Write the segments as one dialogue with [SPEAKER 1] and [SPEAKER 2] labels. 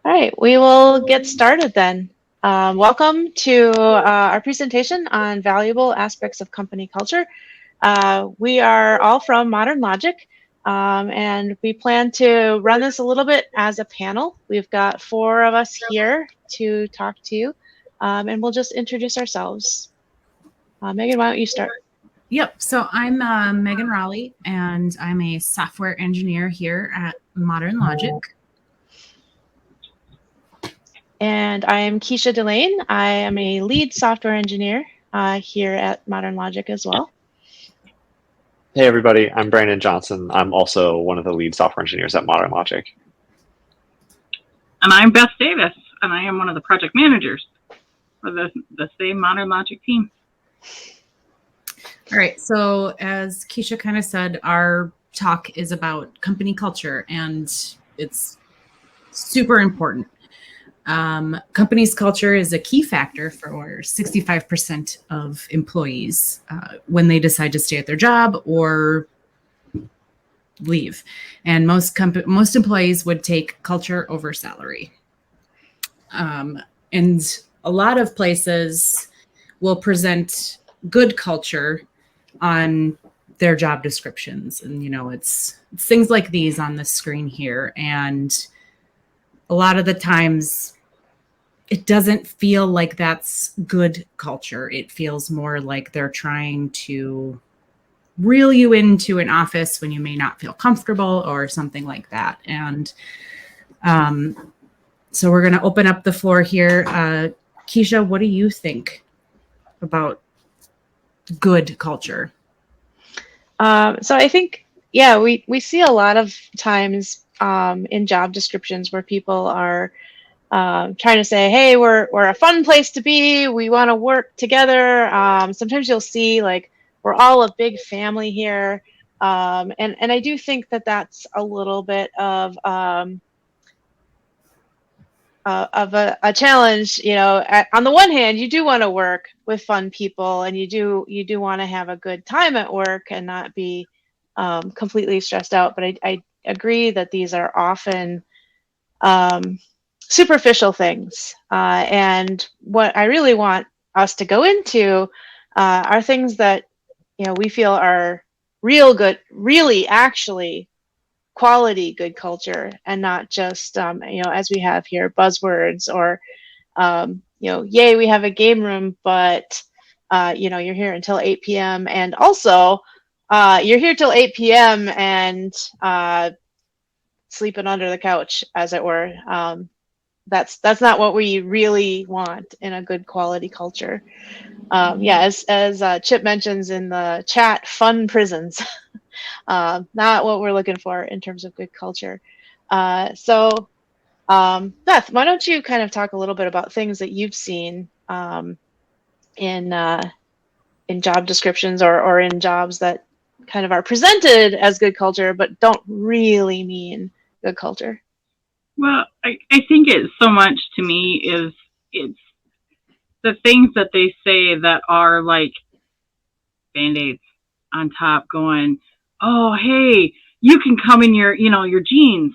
[SPEAKER 1] All right, we will get started then. Welcome to our presentation on valuable aspects of company culture. We are all from Modern Logic, and we plan to run this a little bit as a panel. We've got 4 of us here to talk to you, and we'll just introduce ourselves. Meaghan, why don't you start?
[SPEAKER 2] Yep. So I'm Meaghan Raleigh, and I'm a software engineer here at Modern Logic.
[SPEAKER 1] And I am Kisha Delain. I am a lead software engineer here at Modern Logic as well.
[SPEAKER 3] Hey everybody, I'm Brandon Johnson. I'm also one of the lead software engineers at Modern Logic.
[SPEAKER 4] And I'm Beth Davis, and I am one of the project managers for the same Modern Logic team.
[SPEAKER 2] All right. So as Kisha kind of said, our talk is about company culture, and it's super important. Company's culture is a key factor for 65% of employees when they decide to stay at their job or leave. And most employees would take culture over salary. And a lot of places will present good culture on their job descriptions. And, it's things like these on the screen here. And a lot of the times it doesn't feel like that's good culture. It feels more like they're trying to reel you into an office when you may not feel comfortable or something like that. And so we're going to open up the floor here. Kisha, what do you think about good culture?
[SPEAKER 1] So I think, we see a lot of times in job descriptions where people are trying to say, hey, we're a fun place to be. We want to work together. Sometimes you'll see like we're all a big family here. And I do think that that's a little bit of a challenge. On the one hand, you do want to work with fun people, and you do want to have a good time at work and not be completely stressed out. But I agree that these are often superficial things. And what I really want us to go into are things that, we feel are real good, really actually quality good culture, and not just, as we have here, buzzwords or, yay, we have a game room, but, you're here until 8 p.m. And also, you're here till 8 p.m. and sleeping under the couch, as it were. That's not what we really want in a good quality culture. As Chip mentions in the chat, fun prisons, not what we're looking for in terms of good culture. Beth, why don't you kind of talk a little bit about things that you've seen in job descriptions or in jobs that kind of are presented as good culture but don't really mean good culture?
[SPEAKER 4] Well, I think it's so much to me is it's the things that they say that are like Band-Aids on top going, oh, hey, you can come in your jeans,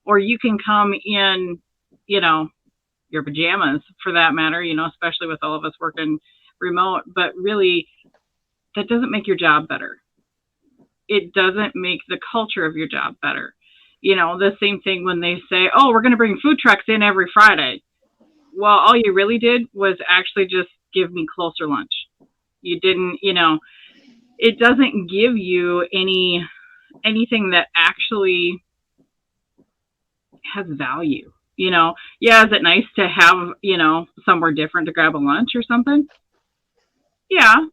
[SPEAKER 4] or you can come in, your pajamas for that matter, especially with all of us working remote. But really, that doesn't make your job better. It doesn't make the culture of your job better. The same thing when they say, oh, we're going to bring food trucks in every Friday. Well, all you really did was actually just give me closer lunch. You didn't, it doesn't give you anything that actually has value. Is it nice to have, somewhere different to grab a lunch or something? Yeah.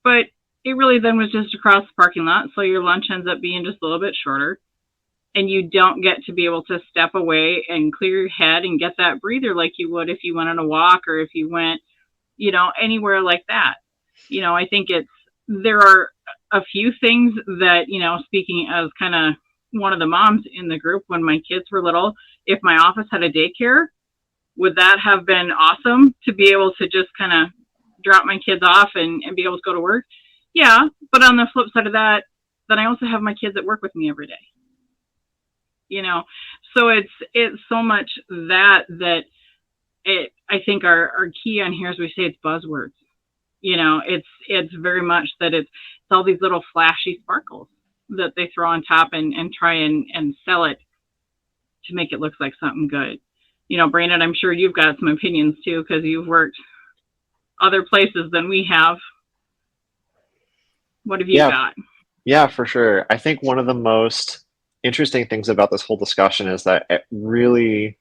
[SPEAKER 4] But it really then was just across the parking lot. So your lunch ends up being just a little bit shorter. And you don't get to be able to step away and clear your head and get that breather like you would if you went on a walk or if you went, anywhere like that. I think there are a few things that, speaking as kind of one of the moms in the group when my kids were little, if my office had a daycare, would that have been awesome to be able to just kind of drop my kids off and be able to go to work? Yeah. But on the flip side of that, then I also have my kids that work with me every day. So it's so much that I think our key on here is we say it's buzzwords. You know, it's very much that it's all these little flashy sparkles that they throw on top and try and sell it to make it look like something good. You know, Brandon, I'm sure you've got some opinions too, because you've worked other places than we have. What have you got?
[SPEAKER 3] Yeah, for sure. I think one of the most interesting things about this whole discussion is that it really,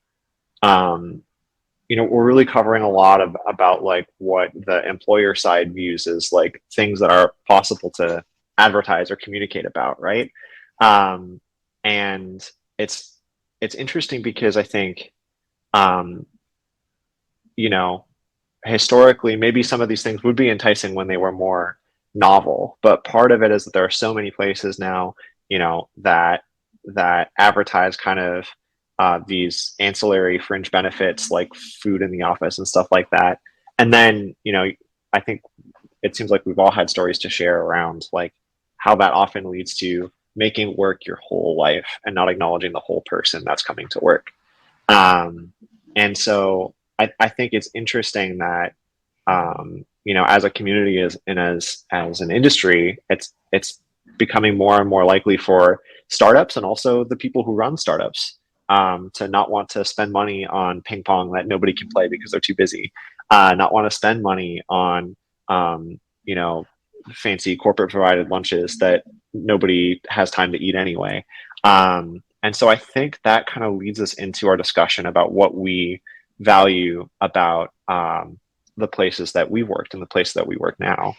[SPEAKER 3] we're really covering a lot about like what the employer side views as like things that are possible to advertise or communicate about, right? And it's interesting because I think, historically, maybe some of these things would be enticing when they were more novel, but part of it is that there are so many places now, that advertise kind of these ancillary fringe benefits like food in the office and stuff like that. And then, I think it seems like we've all had stories to share around like how that often leads to making work your whole life and not acknowledging the whole person that's coming to work. And so I think it's interesting that, as a community and as an industry, it's becoming more and more likely for startups and also the people who run startups to not want to spend money on ping pong that nobody can play because they're too busy, not want to spend money on, fancy corporate provided lunches that nobody has time to eat anyway. And so I think that kind of leads us into our discussion about what we value about the places that we worked and the place that we work now.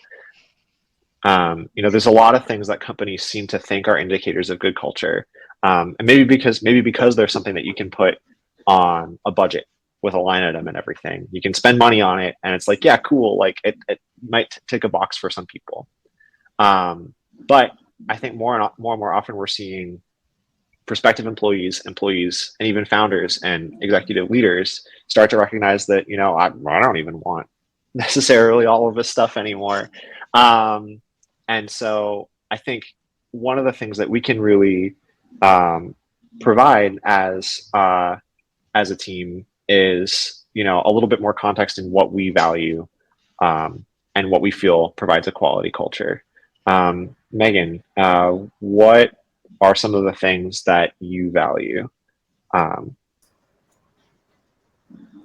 [SPEAKER 3] There's a lot of things that companies seem to think are indicators of good culture. And maybe because there's something that you can put on a budget with a line item and everything. You can spend money on it and it's like, yeah, cool. Like it might tick a box for some people. But I think more and more often we're seeing prospective employees, and even founders and executive leaders start to recognize that, I don't even want necessarily all of this stuff anymore. And so I think one of the things that we can really provide as a team is, a little bit more context in what we value and what we feel provides a quality culture. Meaghan, what are some of the things that you value?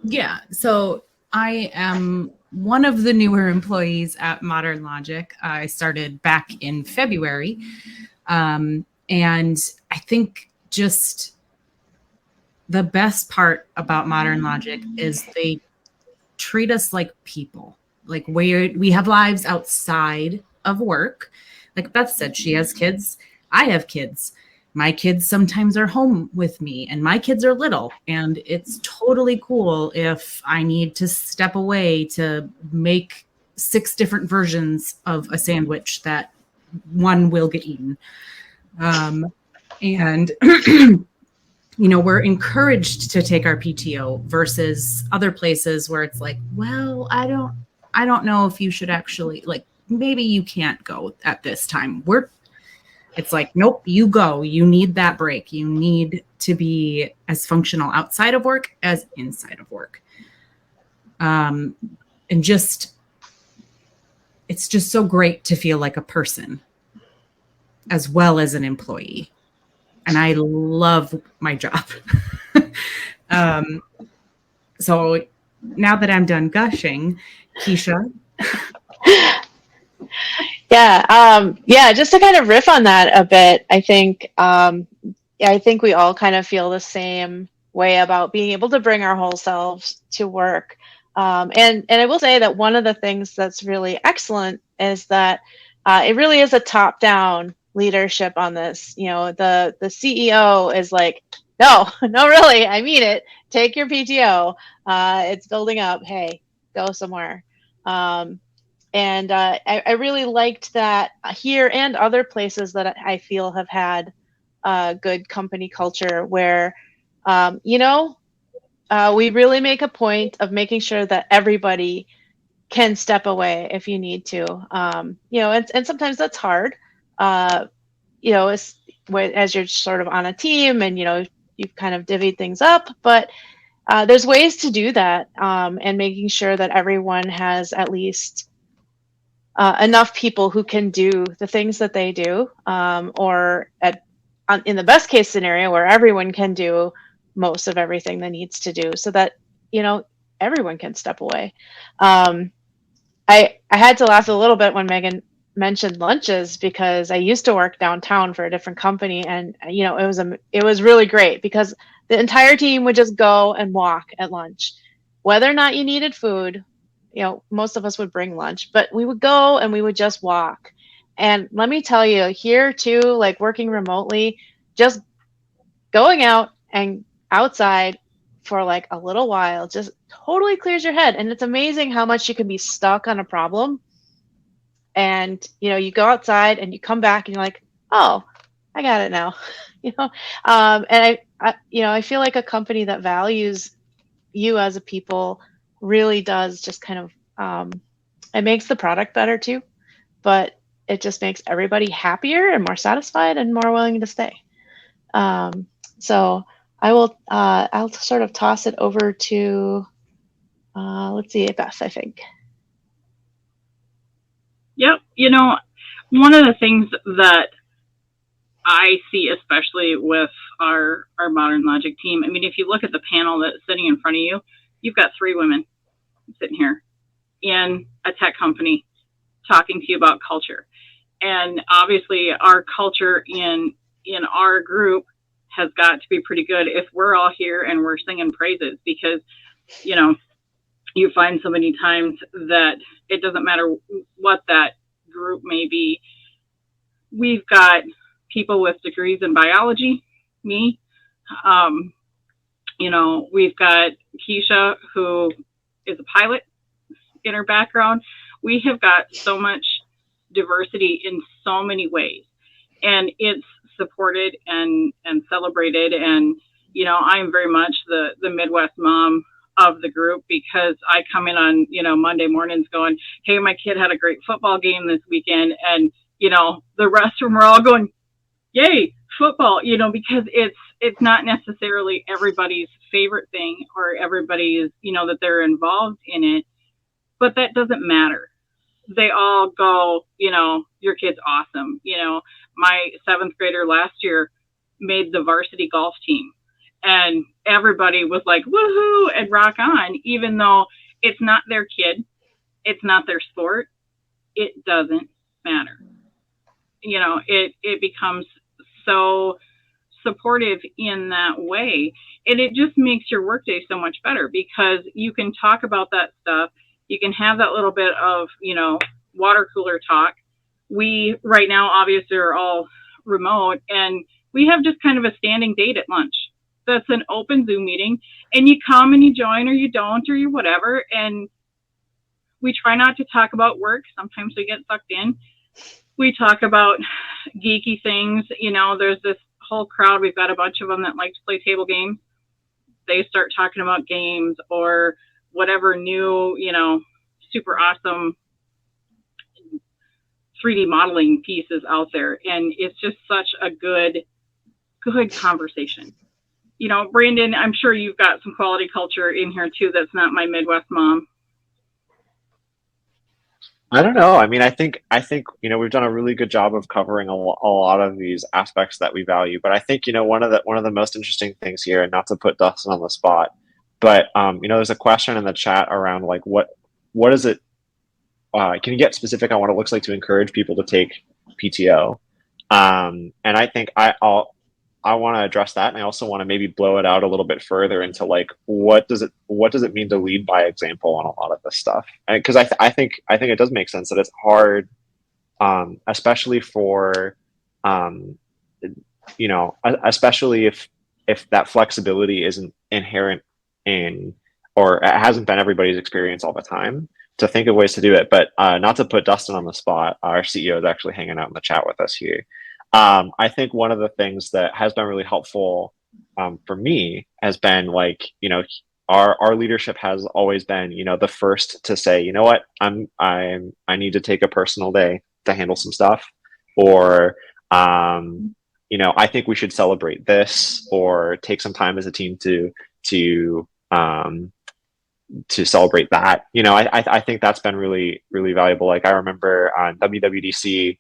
[SPEAKER 2] Yeah, so I am one of the newer employees at Modern Logic. I started back in February. And I think just the best part about Modern Logic is they treat us like people. Like we have lives outside of work. Like Beth said, she has kids. I have kids. My kids sometimes are home with me, and my kids are little, and it's totally cool if I need to step away to make 6 different versions of a sandwich that one will get eaten. And we're encouraged to take our PTO versus other places where it's like, well, I don't know if you should actually, like, maybe you can't go at this time. It's like, nope, you go. You need that break. You need to be as functional outside of work as inside of work. And it's just so great to feel like a person as well as an employee. And I love my job. So now that I'm done gushing, Kisha.
[SPEAKER 1] Yeah, just to kind of riff on that a bit, I think we all kind of feel the same way about being able to bring our whole selves to work. And I will say that one of the things that's really excellent is that it really is a top-down leadership on this. The CEO is like, no, really, I mean it. Take your PTO. It's building up. Hey, go somewhere. And I really liked that here and other places that I feel have had good company culture where, we really make a point of making sure that everybody can step away if you need to. And sometimes that's hard, as you're sort of on a team and, you've kind of divvied things up, but there's ways to do that, and making sure that everyone has at least enough people who can do the things that they do, or in the best case scenario where everyone can do most of everything that needs to do, so that everyone can step away. I had to laugh a little bit when Meaghan mentioned lunches, because I used to work downtown for a different company, and it was really great because the entire team would just go and walk at lunch, whether or not you needed food. Most of us would bring lunch, but we would go and we would just walk. And let me tell you, here too, like working remotely, just going out and outside for like a little while just totally clears your head. And it's amazing how much you can be stuck on a problem. And, you go outside and you come back and you're like, oh, I got it now. And I feel like a company that values you as a people really does just kind of, it makes the product better too, but it just makes everybody happier and more satisfied and more willing to stay. So I'll sort of toss it over to, let's see, Beth, I think.
[SPEAKER 4] Yep. One of the things that I see, especially with our Modern Logic team, I mean, if you look at the panel that's sitting in front of you, you've got 3 women sitting here in a tech company talking to you about culture. And obviously our culture in our group has got to be pretty good if we're all here and we're singing praises, because, you find so many times that it doesn't matter what that group may be. We've got people with degrees in biology, me. We've got Kisha, who is a pilot in her background. We have got so much diversity in so many ways, and it's supported and celebrated. And, I'm very much the Midwest mom of the group, because I come in on, Monday mornings going, hey, my kid had a great football game this weekend. And, the rest of them are all going, yay, football, because it's not necessarily everybody's favorite thing or everybody's, that they're involved in it, but that doesn't matter. They all go, your kid's awesome. My 7th grader last year made the varsity golf team, and everybody was like, woohoo, and rock on, even though it's not their kid, it's not their sport. It doesn't matter. It becomes so supportive in that way. And it just makes your workday so much better, because you can talk about that stuff. You can have that little bit of, water cooler talk. We right now obviously are all remote, and we have just kind of a standing date at lunch. That's an open Zoom meeting, and you come and you join, or you don't, or you whatever. And we try not to talk about work. Sometimes we get sucked in. We talk about geeky things. There's this whole crowd. We've got a bunch of them that like to play table games. They start talking about games or whatever new, super awesome 3D modeling pieces out there. And it's just such a good conversation. Brandon, I'm sure you've got some quality culture in here too that's not my Midwest mom.
[SPEAKER 3] I don't know. I mean, I think we've done a really good job of covering a lot of these aspects that we value. But I think one of the most interesting things here, and not to put Dustin on the spot, but there's a question in the chat around like what is it? Can you get specific on what it looks like to encourage people to take PTO? And I think I want to address that, and I also want to maybe blow it out a little bit further into like what does it mean to lead by example on a lot of this stuff? Because I think it does make sense that it's hard, especially for especially if that flexibility isn't inherent in, or it hasn't been everybody's experience all the time, to think of ways to do it. But not to put Dustin on the spot, our CEO is actually hanging out in the chat with us here. I think one of the things that has been really helpful for me has been like, our leadership has always been, the first to say, you know what, I need to take a personal day to handle some stuff, or I think we should celebrate this, or take some time as a team to um, to celebrate that. I think that's been really, really valuable. Like I remember on WWDC,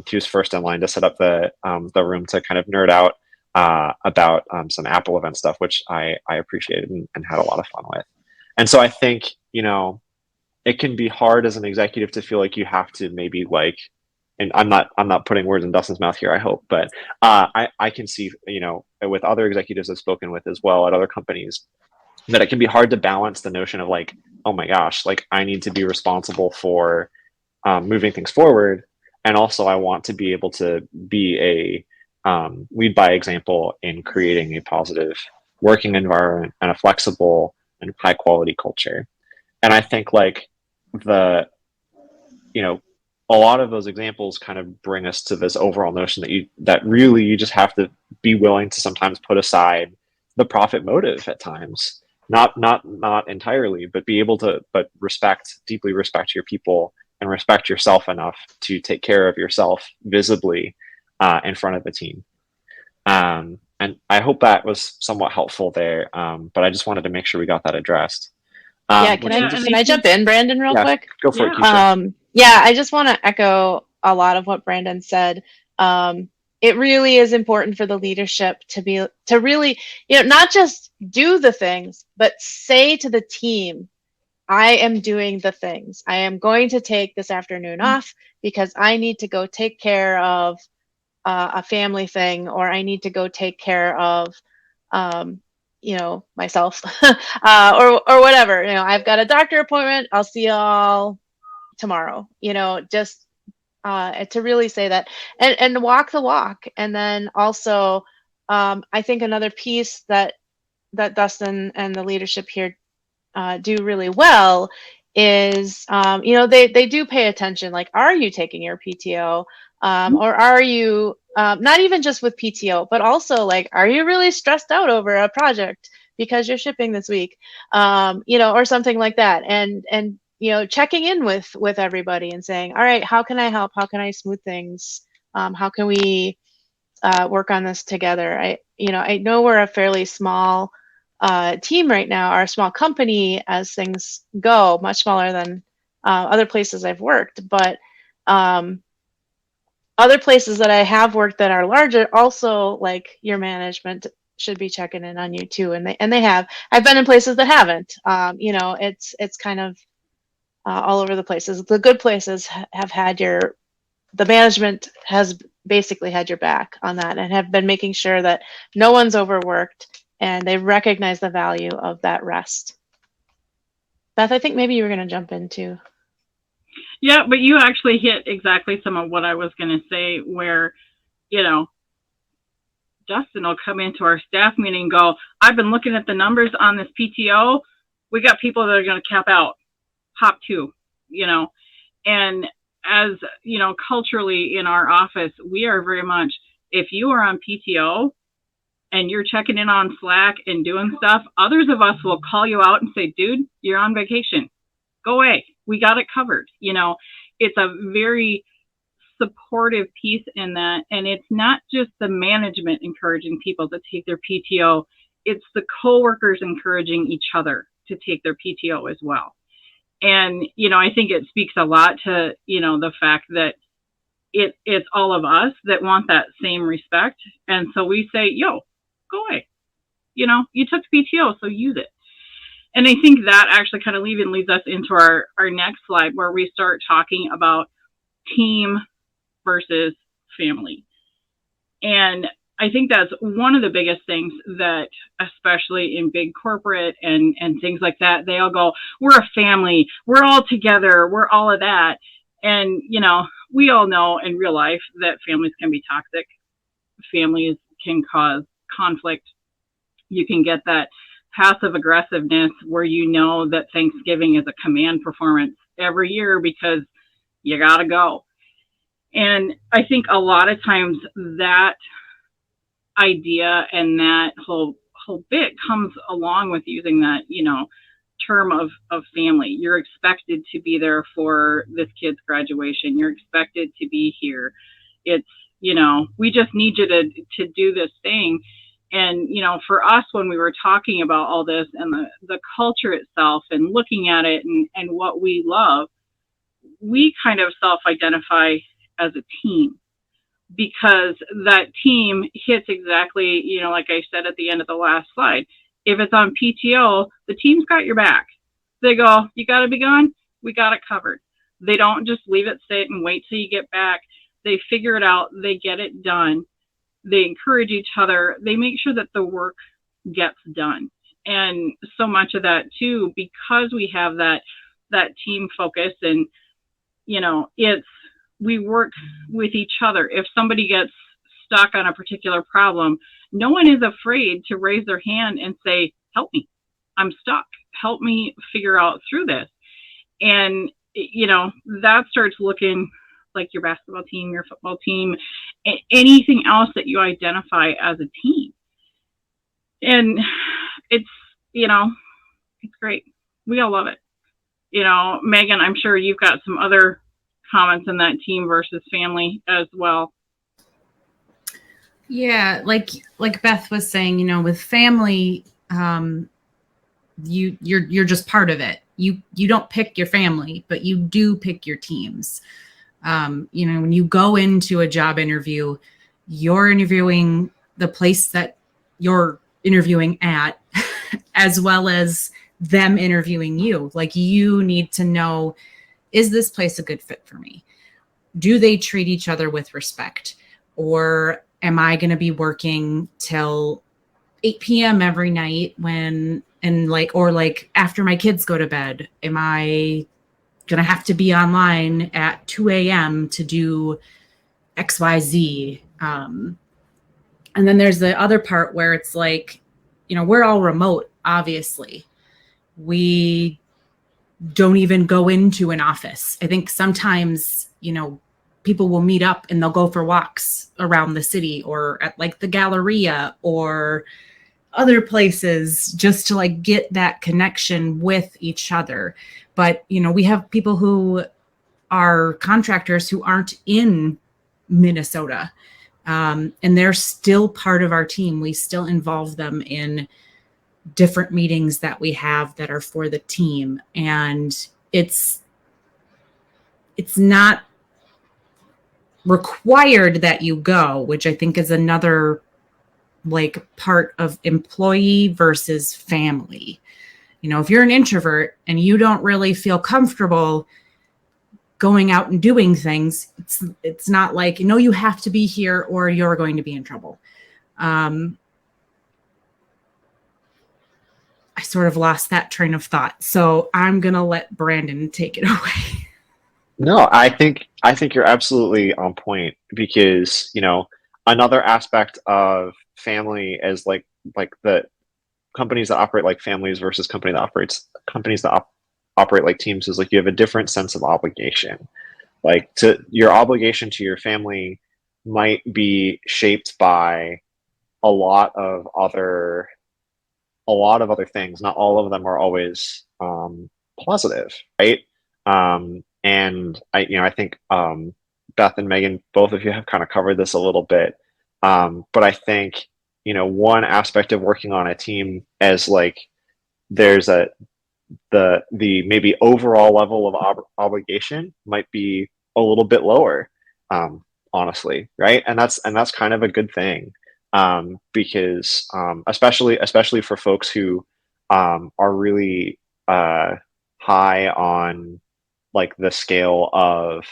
[SPEAKER 3] he was first in line to set up the room to kind of nerd out about some Apple event stuff, which I appreciated and had a lot of fun with. And so I think, it can be hard as an executive to feel like you have to maybe like, and I'm not putting words in Dustin's mouth here, I hope, but I can see, with other executives I've spoken with as well at other companies, that it can be hard to balance the notion of like, oh my gosh, like I need to be responsible for moving things forward. And also I want to be able to be a lead by example in creating a positive working environment and a flexible and high quality culture. And I think like the, a lot of those examples kind of bring us to this overall notion that really you just have to be willing to sometimes put aside the profit motive at times, not entirely, but be able to, but deeply respect your people and respect yourself enough to take care of yourself visibly in front of the team. And I hope that was somewhat helpful there. But I just wanted to make sure we got that addressed.
[SPEAKER 1] Can I jump in, Brandon, real quick?
[SPEAKER 3] Go for it, Kisha.
[SPEAKER 1] I just want to echo a lot of what Brandon said. It really is important for the leadership to really, not just do the things, but say to the team, I am doing the things. I am going to take this afternoon off because I need to go take care of a family thing, or I need to go take care of, myself, or whatever. I've got a doctor appointment. I'll see y'all tomorrow. Just to really say that and walk the walk. And then also, I think another piece that Dustin and the leadership here do really well is, they do pay attention. Like, are you taking your PTO? Or are you not even just with PTO, but also like, are you really stressed out over a project because you're shipping this week? Or something like that. And checking in with everybody and saying, all right, how can I help? How can I smooth things? How can we work on this together? I know we're a fairly small team right now, our small company as things go, much smaller than other places I've worked, but other places that I have worked that are larger, also like your management should be checking in on you too, and they have. I've been in places that haven't. It's kind of all over the places. The good places have had the management has basically had your back on that and have been making sure that no one's overworked and they recognize the value of that rest. Beth, I think maybe you were going to jump in too.
[SPEAKER 4] Yeah, but you actually hit exactly some of what I was going to say, where, Dustin will come into our staff meeting and go, I've been looking at the numbers on this PTO. We got people that are going to cap out, hop to, and as, culturally in our office, we are very much, if you are on PTO and you're checking in on Slack and doing stuff, others of us will call you out and say, dude, you're on vacation. Go away. We got it covered. It's a very supportive piece in that. And it's not just the management encouraging people to take their PTO. It's the coworkers encouraging each other to take their PTO as well. And, I think it speaks a lot to, the fact that it's all of us that want that same respect. And so we say, yo, go away. You took PTO, so use it. And I think that actually kind of leads us into our next slide, where we start talking about team versus family. And I think that's one of the biggest things that, especially in big corporate and things like that, they all go, we're a family, we're all together, we're all of that. And, we all know in real life that families can be toxic. Families can cause conflict. You can get that passive aggressiveness where that Thanksgiving is a command performance every year because you got to go. And I think a lot of times that idea and that whole bit comes along with using that, term of family. You're expected to be there for this kid's graduation. You're expected to be here. It's, we just need you to do this thing. And, for us, when we were talking about all this and the culture itself and looking at it and what we love, we kind of self-identify as a team, because that team hits exactly, like I said at the end of the last slide. If it's on PTO, the team's got your back. They go, you got to be gone? We got it covered. They don't just leave it sit and wait till you get back. They figure it out. They get it done. They encourage each other. They make sure that the work gets done. And so much of that too, because we have that team focus, and we work with each other. If somebody gets stuck on a particular problem, no one is afraid to raise their hand and say, help me, I'm stuck, help me figure out through this. And that starts looking like your basketball team, your football team, anything else that you identify as a team. And it's great. We all love it. Meaghan, I'm sure you've got some other comments on that team versus family as well.
[SPEAKER 2] Yeah, like Beth was saying, with family, you're just part of it. You don't pick your family, but you do pick your teams. When you go into a job interview, you're interviewing the place that you're interviewing at, as well as them interviewing you. Like, you need to know, is this place a good fit for me? Do they treat each other with respect? Or am I going to be working till 8 p.m. every night or after my kids go to bed? Am I going to have to be online at 2 a.m. to do XYZ? And then there's the other part where it's like, we're all remote, obviously. We don't even go into an office. I think sometimes, people will meet up and they'll go for walks around the city or at the Galleria or other places just to get that connection with each other. But, we have people who are contractors who aren't in Minnesota, and they're still part of our team. We still involve them in different meetings that we have that are for the team. And it's not required that you go, which I think is another part of employee versus family. If you're an introvert and you don't really feel comfortable going out and doing things, it's not like, you have to be here or you're going to be in trouble. I sort of lost that train of thought, so I'm going to let Brandon take it away.
[SPEAKER 3] No, I think you're absolutely on point, because, another aspect of family is the companies that operate like families versus companies that operate like teams is you have a different sense of obligation. Your obligation to your family might be shaped by a lot of other things. Not all of them are always positive, right? And I think Beth and Meaghan, both of you have kind of covered this a little bit. But I think, one aspect of working on a team as there's the maybe overall level of obligation might be a little bit lower, honestly, right? And that's kind of a good thing, because especially for folks who are really high on the scale of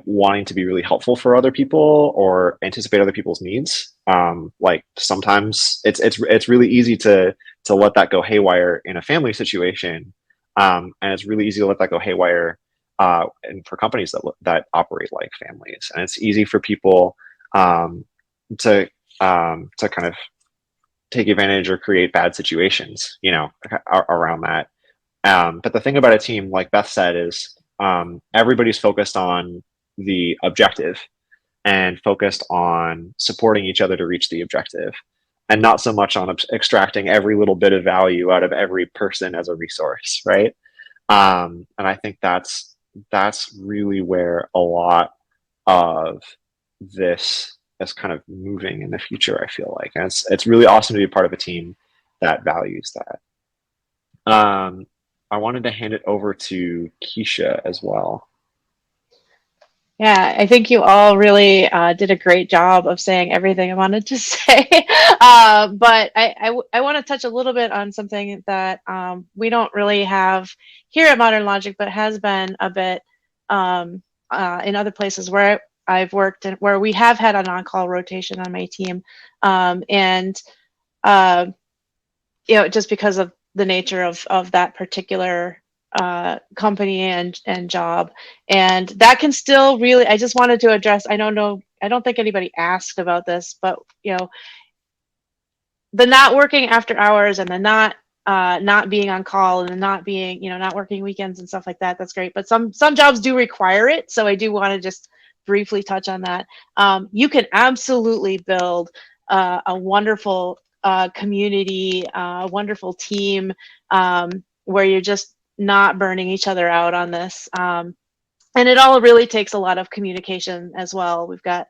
[SPEAKER 3] wanting to be really helpful for other people or anticipate other people's needs. Sometimes it's really easy to let that go haywire in a family situation, and it's really easy to let that go haywire and for companies that operate like families. And it's easy for people to kind of take advantage or create bad situations, around that. But the thing about a team, like Beth said, is everybody's focused on the objective and focused on supporting each other to reach the objective, and not so much on extracting every little bit of value out of every person as a resource, right? And I think that's really where a lot of this as kind of moving in the future, I feel like. And it's really awesome to be part of a team that values that. I wanted to hand it over to Kisha as well.
[SPEAKER 1] Yeah, I think you all really did a great job of saying everything I wanted to say. But I want to touch a little bit on something that we don't really have here at Modern Logic, but has been a bit in other places where I've worked and where we have had an on-call rotation on my team. And just because of the nature of that particular company and job, and that can still really, I just wanted to address, I don't think anybody asked about this, but the not working after hours and the not being on call and the not being, not working weekends and stuff like that, that's great, but some jobs do require it, so I do want to just briefly touch on that. You can absolutely build a wonderful community, wonderful team, where you're just not burning each other out on this. And it all really takes a lot of communication as well. We've got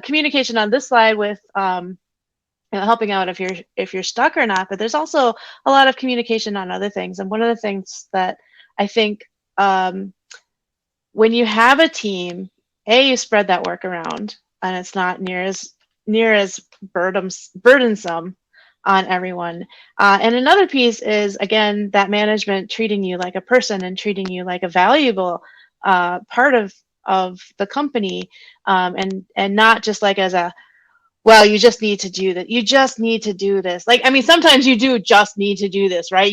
[SPEAKER 1] communication on this slide with helping out if you're stuck or not, but there's also a lot of communication on other things. And one of the things that I think when you have a team, you spread that work around, and it's not near as burdensome on everyone. And another piece is, again, that management treating you like a person and treating you like a valuable part of the company, and not just like as a, well, you just need to do that. You just need to do this. Like, I mean, sometimes you do just need to do this, right?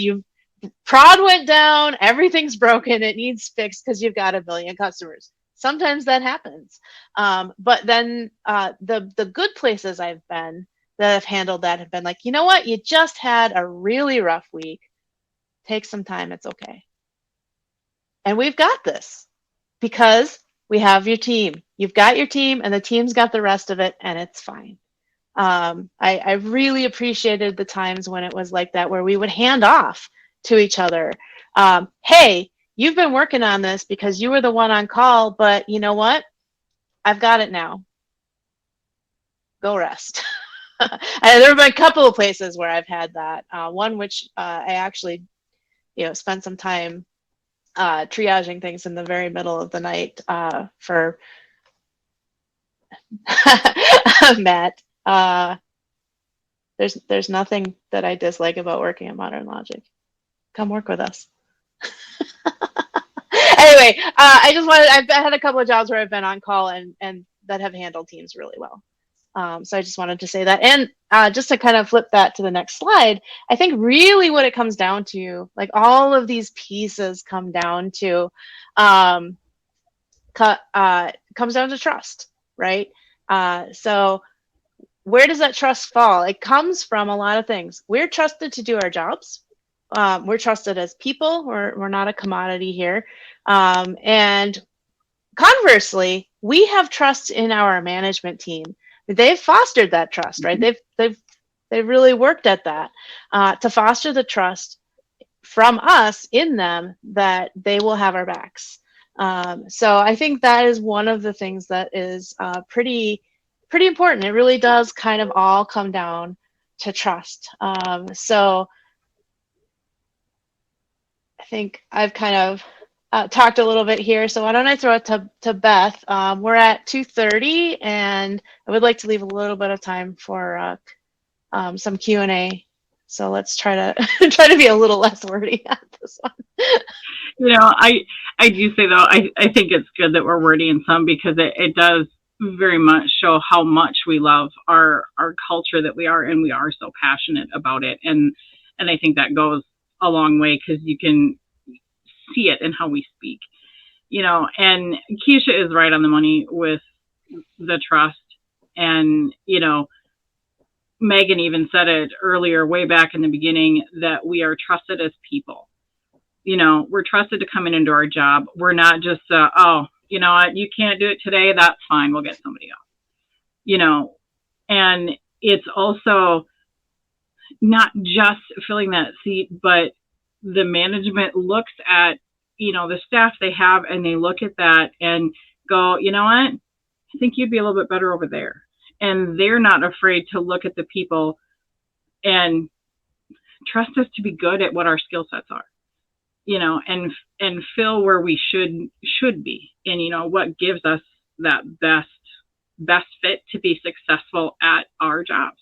[SPEAKER 1] Prod went down, everything's broken, it needs fixed because you've got 1 million customers. Sometimes that happens. But then the good places I've been that have handled that have been like, you know what, you just had a really rough week. Take some time, it's okay. And we've got this because we have your team. You've got your team and the team's got the rest of it, and it's fine. I really appreciated the times when it was like that, where we would hand off to each other. Hey, you've been working on this because you were the one on call, but you know what? I've got it now. Go rest. There have been a couple of places where I've had that. One which I actually, spent some time triaging things in the very middle of the night for Matt. There's nothing that I dislike about working at Modern Logic. Come work with us. Anyway, I've had a couple of jobs where I've been on call and that have handled teams really well. So I just wanted to say that. And just to kind of flip that to the next slide, I think really what it comes down to, like all of these pieces come down to, comes down to trust, right? So where does that trust fall? It comes from a lot of things. We're trusted to do our jobs. We're trusted as people. We're not a commodity here. And conversely, we have trust in our management team. They've fostered that trust, right? They've really worked at that to foster the trust from us in them that they will have our backs. So I think that is one of the things that is pretty important. It really does kind of all come down to trust. So I think I've kind of talked a little bit here, so why don't I throw it to Beth. We're at 2:30, and I would like to leave a little bit of time for some Q&A. So let's try to be a little less wordy at this one.
[SPEAKER 4] I do say though, I think it's good that we're wordy in some, because it does very much show how much we love our culture that we are, and we are so passionate about it, and I think that goes a long way, because you can see it in how we speak, and Kisha is right on the money with the trust. And Meaghan even said it earlier, way back in the beginning, that we are trusted as people. We're trusted to come into our job. We're not just oh, you know what, you can't do it today, that's fine, we'll get somebody else. And it's also not just filling that seat, but the management looks at, the staff they have, and they look at that and go, you know what? I think you'd be a little bit better over there. And they're not afraid to look at the people and trust us to be good at what our skill sets are, and fill where we should be, and what gives us that best fit to be successful at our jobs.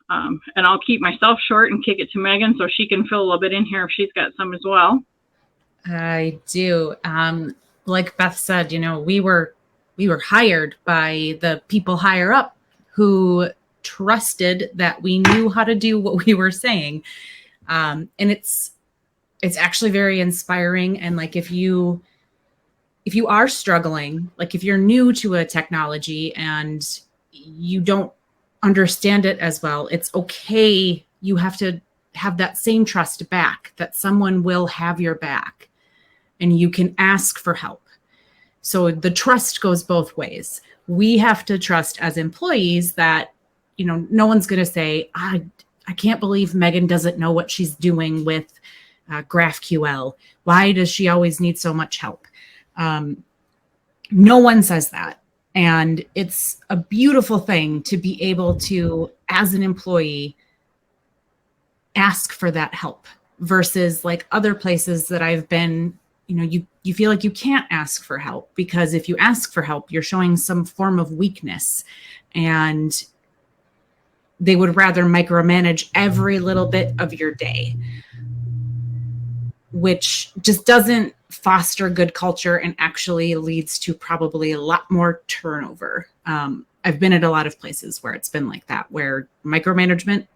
[SPEAKER 4] And I'll keep myself short and kick it to Meaghan so she can fill a little bit in here if she's got some as well.
[SPEAKER 2] I do. Like Beth said, we were hired by the people higher up who trusted that we knew how to do what we were saying. And it's actually very inspiring. And like, if you are struggling, like if you're new to a technology and you don't understand it as well, it's okay. You have to have that same trust back, that someone will have your back and you can ask for help. So the trust goes both ways. We have to trust as employees that, no one's going to say, I can't believe Meaghan doesn't know what she's doing with GraphQL. Why does she always need so much help? No one says that. And it's a beautiful thing to be able to, as an employee, ask for that help versus like other places that I've been, you feel like you can't ask for help, because if you ask for help, you're showing some form of weakness, and they would rather micromanage every little bit of your day, which just doesn't foster good culture and actually leads to probably a lot more turnover. I've been at a lot of places where it's been like that, where micromanagement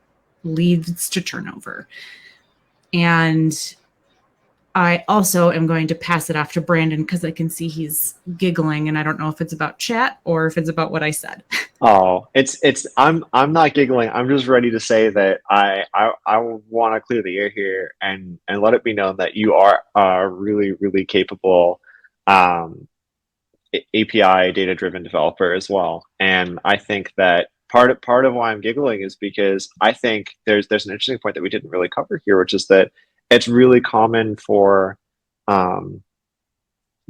[SPEAKER 2] leads to turnover. And I also am going to pass it off to Brandon because I can see he's giggling, and I don't know if it's about chat or if it's about what I said.
[SPEAKER 3] Oh, I'm not giggling. I'm just ready to say that I want to clear the air here and let it be known that you are a really, really capable API data driven developer as well. And I think that part of why I'm giggling is because I think there's an interesting point that we didn't really cover here, which is that it's really common for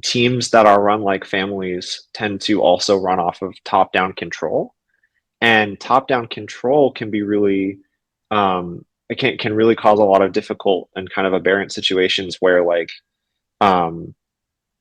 [SPEAKER 3] teams that are run like families tend to also run off of top-down control, and top-down control can be really it can really cause a lot of difficult and kind of aberrant situations where like a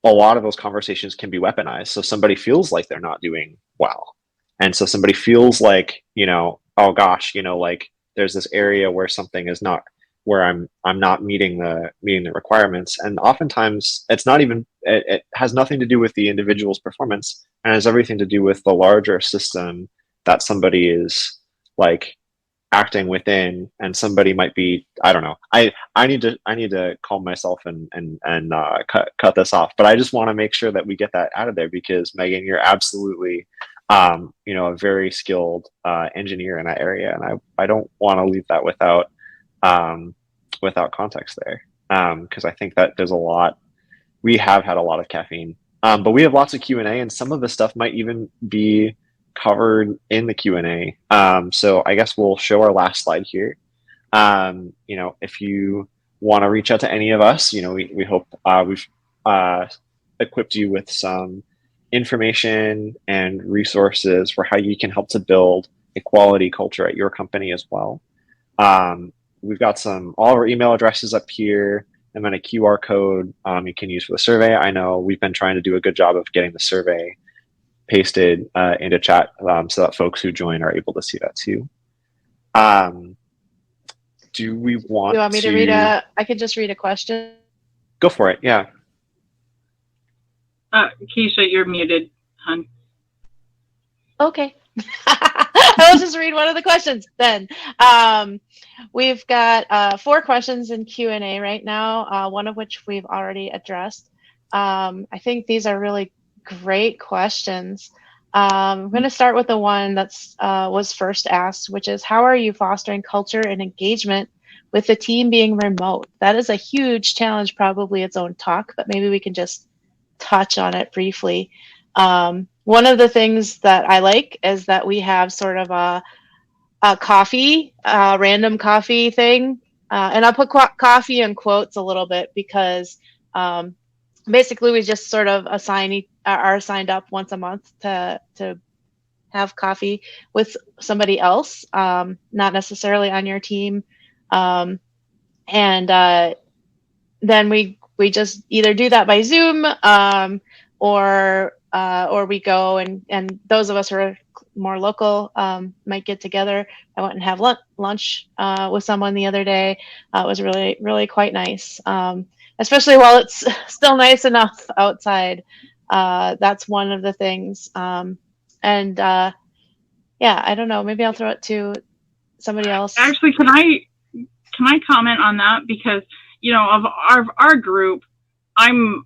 [SPEAKER 3] lot of those conversations can be weaponized. So somebody feels like they're not doing well, and so somebody feels like, oh gosh, like there's this area where something is not, where I'm not meeting the requirements. And oftentimes it's not even, it has nothing to do with the individual's performance, and has everything to do with the larger system that somebody is like acting within. And somebody might be, I don't know, I need to calm myself and cut this off. But I just want to make sure that we get that out of there, because Meaghan, you're absolutely a very skilled engineer in that area, and I don't want to leave that without context there, because I think that there's a lot. We have had a lot of caffeine, but we have lots of Q&A, and some of the stuff might even be covered in the Q&A. So I guess we'll show our last slide here. If you want to reach out to any of us, we hope we've equipped you with some information and resources for how you can help to build a quality culture at your company as well. We've got all of our email addresses up here, and then a QR code you can use for the survey. I know we've been trying to do a good job of getting the survey pasted into chat so that folks who join are able to see that too. Do we want
[SPEAKER 1] You want me to read I could just read a question.
[SPEAKER 3] Go for it, yeah.
[SPEAKER 4] Kisha, you're muted, hon.
[SPEAKER 1] Okay. I'll just read one of the questions then. We've got 4 questions in Q&A right now, one of which we've already addressed. I think these are really great questions. I'm going to start with the one that's was first asked, which is, how are you fostering culture and engagement with the team being remote? That is a huge challenge, probably its own talk, but maybe we can just touch on it briefly. One of the things that I like is that we have sort of a coffee, random coffee thing. And I'll put coffee in quotes a little bit, because basically we just sort of assign are signed up once a month to have coffee with somebody else, not necessarily on your team. And then we just either do that by Zoom, or we go and those of us who are more local might get together. I went and have lunch with someone the other day. It was really, really quite nice, especially while it's still nice enough outside. That's one of the things. And yeah, I don't know. Maybe I'll throw it to somebody else.
[SPEAKER 4] Actually, can I comment on that? Because, you know, of our group, I'm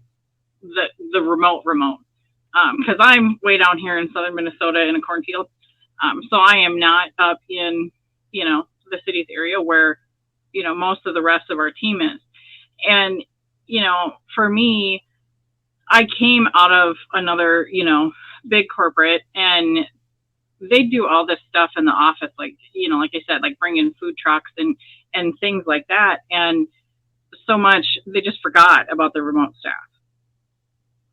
[SPEAKER 4] the remote, because I'm way down here in southern Minnesota in a cornfield. So I am not up in, you know, the cities area where, you know, most of the rest of our team is. And, you know, for me, I came out of another, you know, big corporate, and they do all this stuff in the office, like, you know, like I said, like bring in food trucks and things like that. And so much, they just forgot about the remote staff.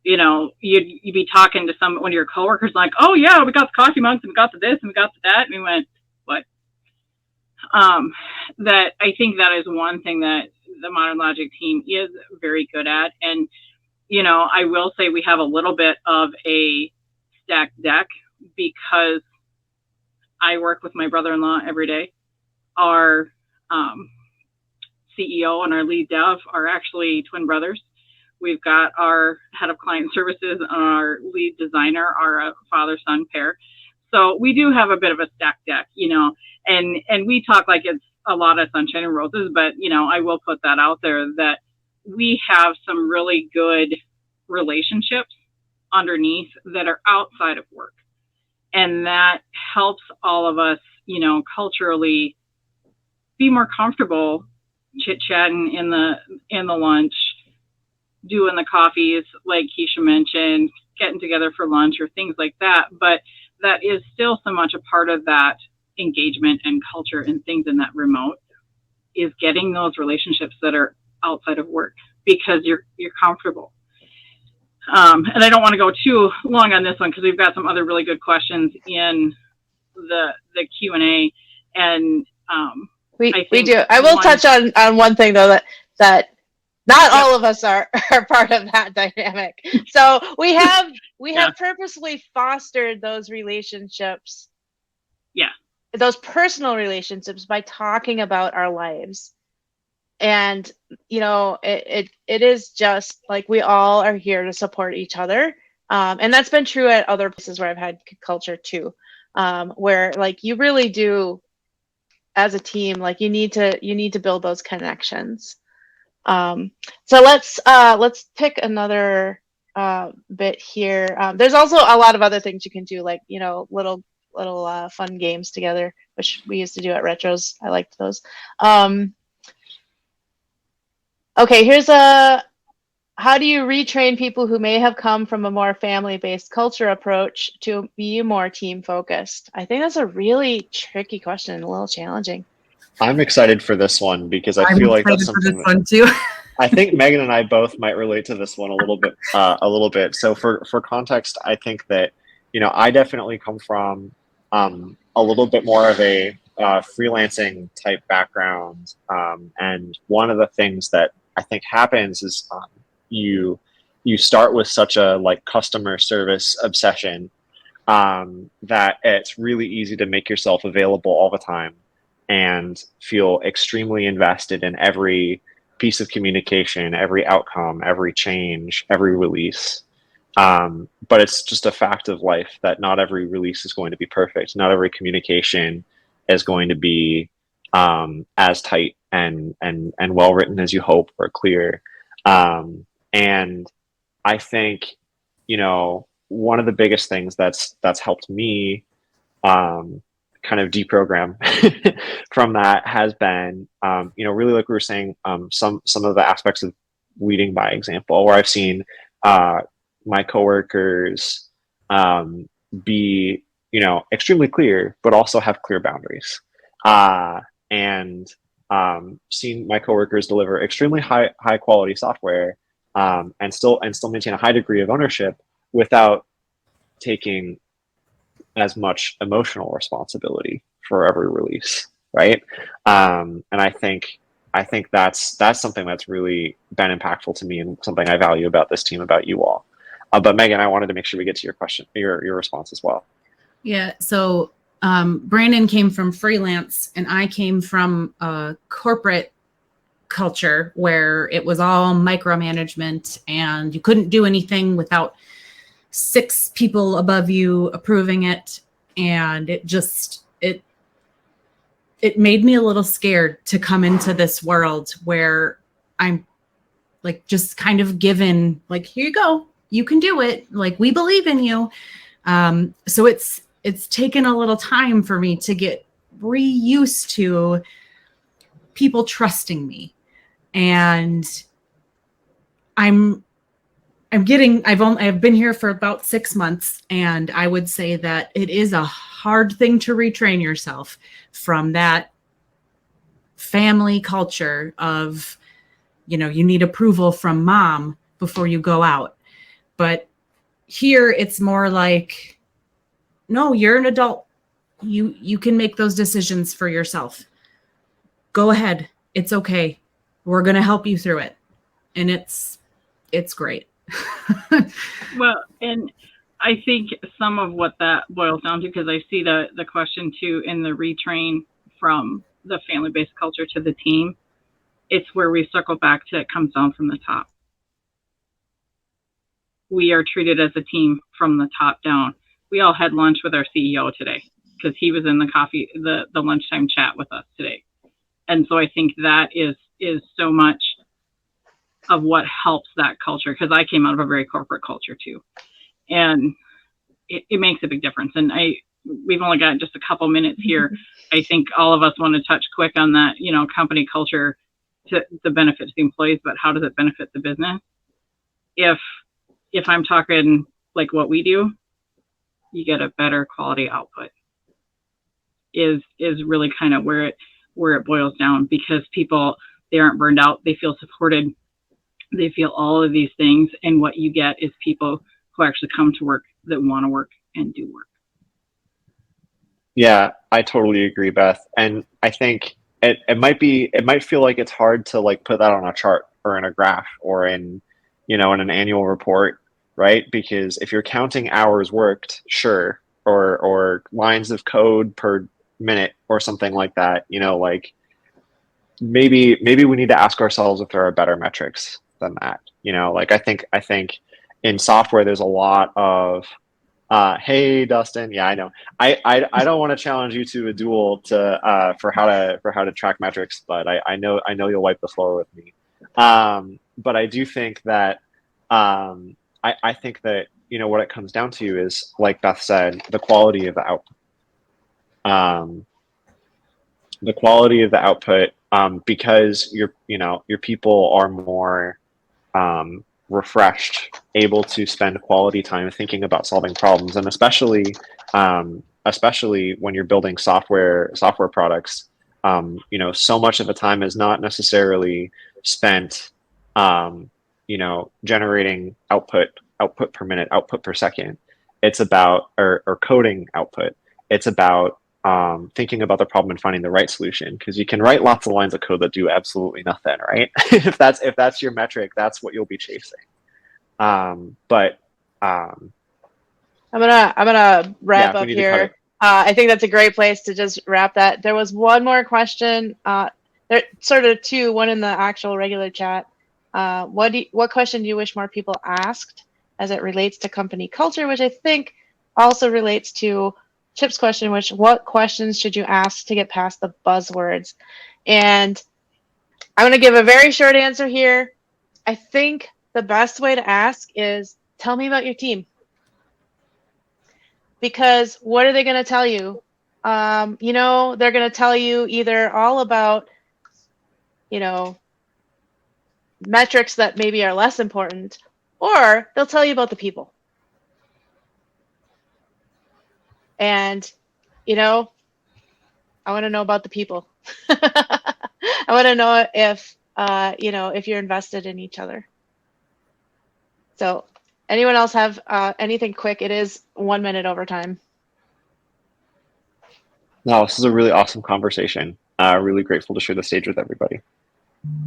[SPEAKER 4] You know, you'd be talking to one of your coworkers like, oh yeah, we got the coffee mugs and we got the this and we got the that. And we went, what? That I think that is one thing that the Modern Logic team is very good at. And, you know, I will say we have a little bit of a stacked deck because I work with my brother-in-law every day. Our CEO and our lead dev are actually twin brothers. We've got our head of client services and our lead designer are a father-son pair. So we do have a bit of a stacked deck, you know, and we talk like it's a lot of sunshine and roses, but, you know, I will put that out there that we have some really good relationships underneath that are outside of work. And that helps all of us, you know, culturally be more comfortable chit-chatting in the lunch, doing the coffees, like Kisha mentioned, getting together for lunch or things like that. But that is still so much a part of that engagement and culture and things in that remote is getting those relationships that are outside of work because you're comfortable. And I don't want to go too long on this one because we've got some other really good questions in the Q&A. And
[SPEAKER 1] we do. I will touch on one thing though, that not all of us are part of that dynamic. So we have purposely fostered those relationships.
[SPEAKER 4] Yeah.
[SPEAKER 1] Those personal relationships by talking about our lives. And, you know, it is just like we all are here to support each other. And that's been true at other places where I've had culture too, where like you really do as a team, like you need to build those connections. So let's pick another bit here. There's also a lot of other things you can do, like, you know, little fun games together, which we used to do at Retros. I liked those. Okay, here's how do you retrain people who may have come from a more family-based culture approach to be more team-focused? I think that's a really tricky question, a little challenging.
[SPEAKER 3] I'm excited for this one because I feel like that's something
[SPEAKER 2] one too.
[SPEAKER 3] I think Meaghan and I both might relate to this one a little bit. So for context, I think that, you know, I definitely come from a little bit more of a freelancing type background. And one of the things that I think happens is you start with such a like customer service obsession that it's really easy to make yourself available all the time and feel extremely invested in every piece of communication, every outcome, every change, every release. But it's just a fact of life that not every release is going to be perfect. Not every communication is going to be as tight and well written as you hope or clear. And I think, you know, one of the biggest things that's helped me kind of deprogram from that has been, you know, really like we were saying, some of the aspects of leading by example, where I've seen my coworkers be, you know, extremely clear, but also have clear boundaries. And seen my coworkers deliver extremely high quality software and still maintain a high degree of ownership, without taking as much emotional responsibility for every release, right? And I think that's something that's really been impactful to me and something I value about this team, about you all. But Meaghan, I wanted to make sure we get to your question, your response as well.
[SPEAKER 2] Yeah. So Brandon came from freelance, and I came from a corporate culture where it was all micromanagement, and you couldn't do anything without 6 people above you approving it, and it made me a little scared to come into this world where I'm like just kind of given, like, here you go, you can do it, like, we believe in you. So it's taken a little time for me to get reused to people trusting me, and I've been here for about 6 months, and I would say that it is a hard thing to retrain yourself from that family culture of, you need approval from mom before you go out. But here it's more like, no, you're an adult. You can make those decisions for yourself. Go ahead. It's okay. We're going to help you through it. And it's great.
[SPEAKER 4] Well, and I think some of what that boils down to, because I see the question too in the retrain from the family-based culture to the team, it's where we circle back to it comes down from the top. We are treated as a team from the top down. We all had lunch with our CEO today because he was in the lunchtime chat with us today. And so I think that is so much of what helps that culture, because I came out of a very corporate culture too. And it makes a big difference. And we've only got just a couple minutes here. I think all of us want to touch quick on that, company culture to benefit the employees, but how does it benefit the business? If I'm talking like what we do, you get a better quality output is really kind of where it boils down, because people, they aren't burned out. They feel supported. They feel all of these things. And what you get is people who actually come to work that want to work and do work.
[SPEAKER 3] Yeah, I totally agree, Beth. And I think it might feel like it's hard to like put that on a chart or in a graph or in an annual report, right? Because if you're counting hours worked, sure, or lines of code per minute or something like that, like maybe we need to ask ourselves if there are better metrics than that. Like I think in software there's a lot of hey Dustin, yeah, I know. I don't want to challenge you to a duel for how to track metrics, but I know you'll wipe the floor with me. But I do think that I think that what it comes down to is, like Beth said, the quality of the output. The quality of the output, because your people are more refreshed, able to spend quality time thinking about solving problems, and especially when you're building software products, so much of the time is not necessarily spent generating output per minute, output per second. It's about or coding output. It's about thinking about the problem and finding the right solution, because you can write lots of lines of code that do absolutely nothing, right? if that's your metric, that's what you'll be chasing. I'm
[SPEAKER 1] gonna wrap up here. I think that's a great place to just wrap that. There was one more question. There sort of two, one in the actual regular chat. What question do you wish more people asked as it relates to company culture, which I think also relates to Chip's question, which what questions should you ask to get past the buzzwords? And I'm going to give a very short answer here. I think the best way to ask is, tell me about your team. Because what are they going to tell you? They're going to tell you either all about, metrics that maybe are less important, or they'll tell you about the people. And, I want to know about the people. I want to know if you're invested in each other. So Anyone else have anything quick? It is 1 minute overtime.
[SPEAKER 3] No, this is a really awesome conversation. Really grateful to share the stage with everybody.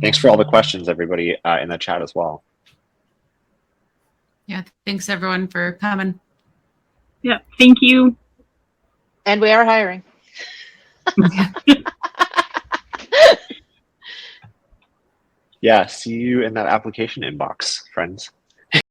[SPEAKER 3] Thanks for all the questions, everybody, in the chat as well.
[SPEAKER 2] Yeah, thanks everyone for coming.
[SPEAKER 4] Yeah, thank you.
[SPEAKER 1] And we are hiring.
[SPEAKER 3] Yeah, see you in that application inbox, friends.